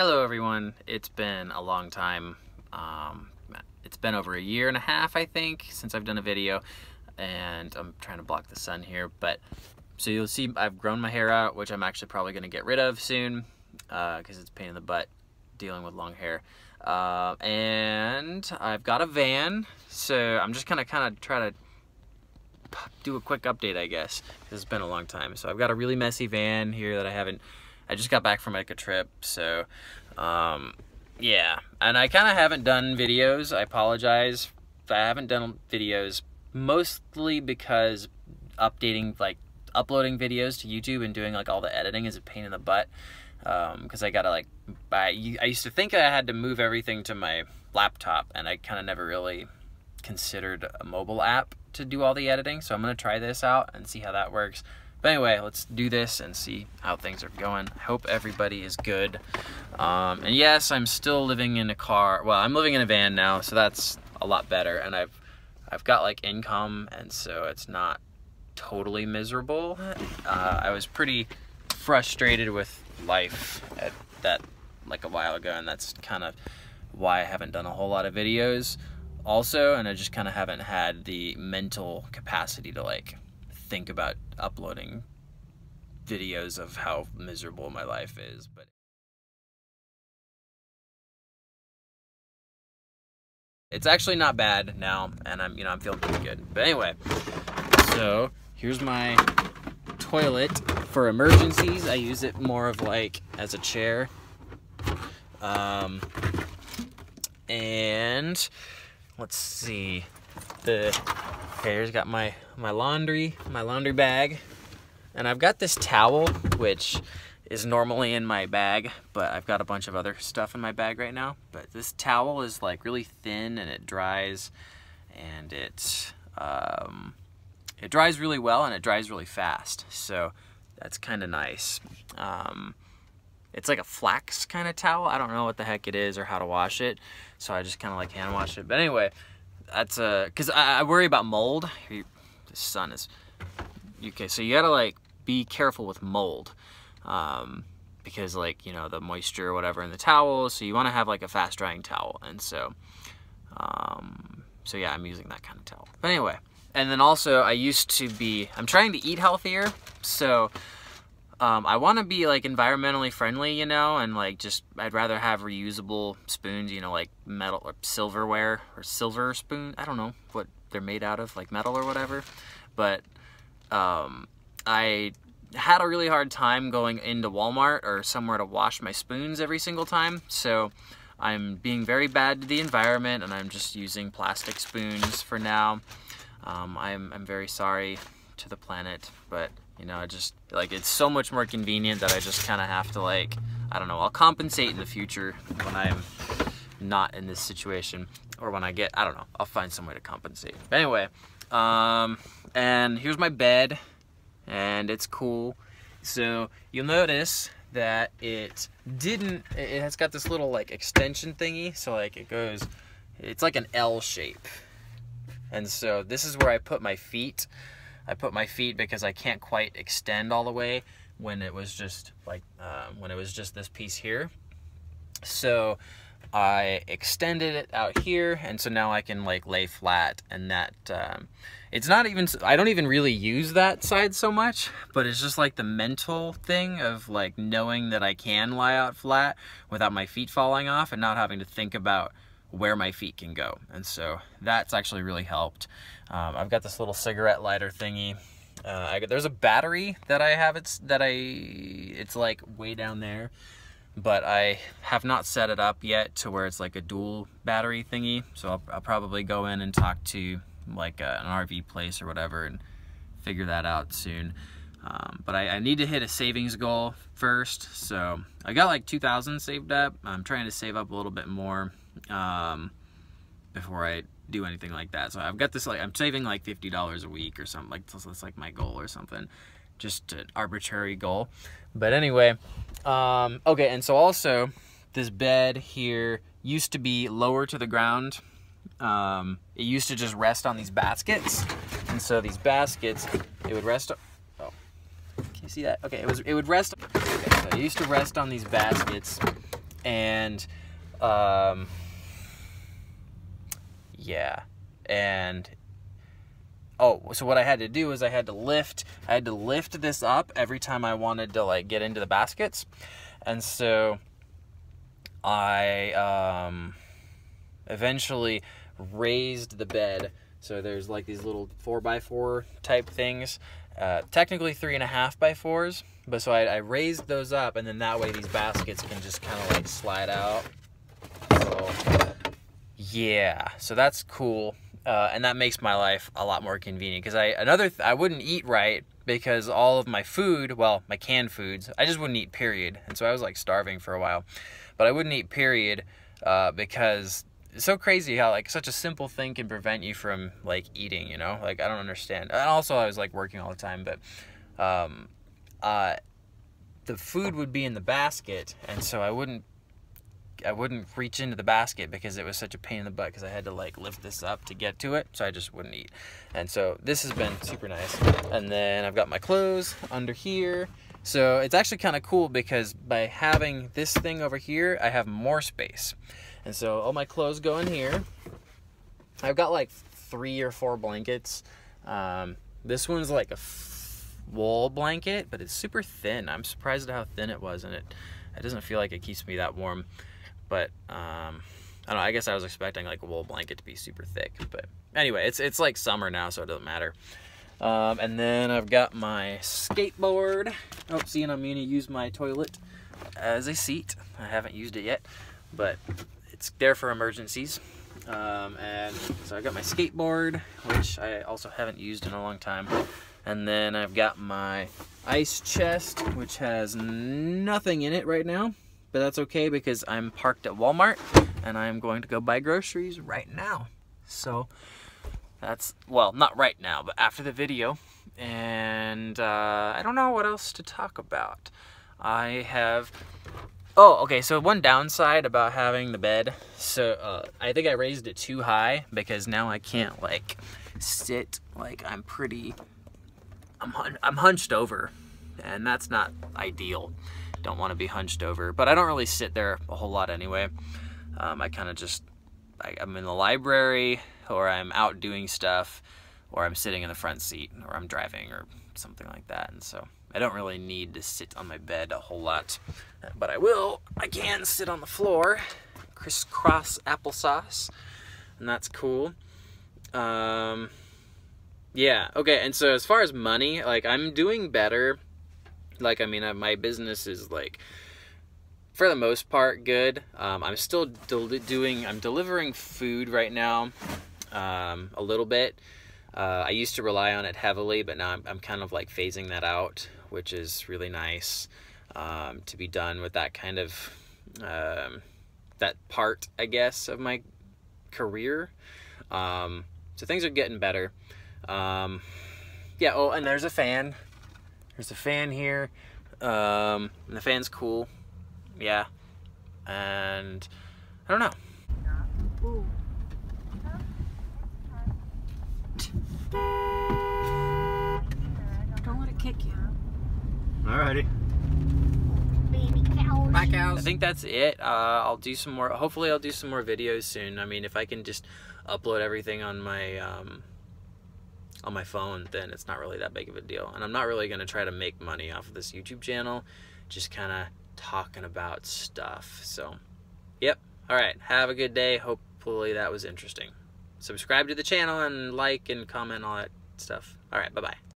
Hello everyone, it's been a long time. It's been over a year and a half, I think, since I've done a video, and I'm trying to block the sun here, but so you'll see I've grown my hair out, which I'm actually probably going to get rid of soon because it's a pain in the butt dealing with long hair. And I've got a van, so I'm just gonna kind of try to do a quick update, I guess, because it's been a long time. So I've got a really messy van here that I just got back from like a trip, so yeah, and I kind of haven't done videos. I apologize. I haven't done videos mostly because uploading videos to YouTube and doing like all the editing is a pain in the butt, because I gotta I used to think I had to move everything to my laptop, and I kind of never really considered a mobile app to do all the editing, so I'm gonna try this out and see how that works. But anyway, let's do this and see how things are going. I hope everybody is good. And yes, I'm still living in a car. Well, I'm living in a van now, so that's a lot better. And I've got like income, and so it's not totally miserable. I was pretty frustrated with life at that like a while ago, and that's kind of why I haven't done a whole lot of videos also, and I just kind of haven't had the mental capacity to like think about uploading videos of how miserable my life is. But it's actually not bad now, and I'm feeling pretty good. But anyway, so here's my toilet for emergencies. I use it more of like as a chair. And let's see, here's got my laundry bag, and I've got this towel which is normally in my bag, but I've got a bunch of other stuff in my bag right now. But this towel is like really thin, and it dries, and it dries really well, and it dries really fast, so that's kind of nice. It's like a flax kind of towel. I don't know what the heck it is or how to wash it, so I just kind of like hand wash it. But anyway, that's because I worry about mold. The sun is okay, so you gotta like be careful with mold, because like, you know, the moisture or whatever in the towel, so you want to have like a fast drying towel. And so so yeah, I'm using that kind of towel. But anyway, and then also I'm trying to eat healthier, so I want to be like environmentally friendly, you know, and like I'd rather have reusable spoons, you know, like metal or silverware or silver spoon. I don't know what they're made out of, like metal or whatever. But I had a really hard time going into Walmart or somewhere to wash my spoons every single time. So I'm being very bad to the environment, and I'm just using plastic spoons for now. I'm very sorry to the planet, but you know, just like it's so much more convenient that I just kind of have to like, I don't know, I'll compensate in the future when I'm not in this situation, or when I don't know, I'll find some way to compensate. But anyway, and here's my bed, and it's cool. So you'll notice that it has got this little like extension thingy, so like it's like an L shape. And so this is where I put my feet. I put my feet because I can't quite extend all the way when it was just like this piece here. So I extended it out here, and so now I can like lay flat, and that it's not even, I don't even really use that side so much, but it's just like the mental thing of like knowing that I can lie out flat without my feet falling off and not having to think about where my feet can go. And so that's actually really helped. I've got this little cigarette lighter thingy. There's a battery that I have. It's like way down there, but I have not set it up yet to where it's like a dual battery thingy. So I'll probably go in and talk to like an RV place or whatever and figure that out soon. But I need to hit a savings goal first. So I got like 2,000 saved up. I'm trying to save up a little bit more before I do anything like that. So I've got this, like, I'm saving like $50 a week or something, like that's like my goal or something, just an arbitrary goal. But anyway, okay, and so also this bed here used to be lower to the ground. It used to just rest on these baskets, and so these baskets, it would rest. Oh, can you see that? Okay, it would rest. Okay, so it used to rest on these baskets, And yeah, and oh, so what I had to do is I had to lift this up every time I wanted to like get into the baskets. And so I eventually raised the bed. So there's like these little 4x4 type things, technically 3.5x4s, but so I raised those up, and then that way these baskets can just kind of like slide out. So yeah, so that's cool. And that makes my life a lot more convenient, because I wouldn't eat right, because all of my food, well, my canned foods, I just wouldn't eat, period. And so I was like starving for a while, but I wouldn't eat, period, because it's so crazy how like such a simple thing can prevent you from like eating, you know? Like, I don't understand. And also I was like working all the time, but the food would be in the basket, and so I wouldn't reach into the basket because it was such a pain in the butt, because I had to like lift this up to get to it, so I just wouldn't eat. And so this has been super nice. And then I've got my clothes under here. So it's actually kind of cool, because by having this thing over here, I have more space. And so all my clothes go in here. I've got like 3 or 4 blankets. This one's like a wool blanket, but it's super thin. I'm surprised at how thin it was, and it doesn't feel like it keeps me that warm. But I don't know, I guess I was expecting like a wool blanket to be super thick. But anyway, it's like summer now, so it doesn't matter. And then I've got my skateboard. Oh, see, and I'm going to use my toilet as a seat. I haven't used it yet, but it's there for emergencies. And so I've got my skateboard, which I also haven't used in a long time. And then I've got my ice chest, which has nothing in it right now. But that's okay, because I'm parked at Walmart and I'm going to go buy groceries right now. So that's, well, not right now, but after the video. And I don't know what else to talk about. I have, oh, okay, so one downside about having the bed, so I think I raised it too high, because now I can't like sit, like I'm hunched over, and that's not ideal. Don't want to be hunched over, but I don't really sit there a whole lot anyway. I kind of just, I'm in the library, or I'm out doing stuff, or I'm sitting in the front seat, or I'm driving, or something like that. And so I don't really need to sit on my bed a whole lot, but I can sit on the floor, crisscross applesauce, and that's cool. Yeah, okay, and so as far as money, like, I'm doing better. Like, I mean, my business is, like, for the most part, good. I'm still delivering food right now, a little bit. I used to rely on it heavily, but now I'm kind of, like, phasing that out, which is really nice, to be done with that kind of, that part, I guess, of my career. So things are getting better. Yeah, oh, and there's a fan. There's a fan here, and the fan's cool, yeah, and I don't know. Ooh. Don't let it kick you. Alrighty. Baby cows. Bye, cows. I think that's it. I'll do some more, hopefully I'll do some more videos soon. I mean, if I can just upload everything on my phone, then it's not really that big of a deal. And I'm not really going to try to make money off of this YouTube channel, just kind of talking about stuff. So, yep. All right. Have a good day. Hopefully that was interesting. Subscribe to the channel and like and comment, all that stuff. All right. Bye-bye.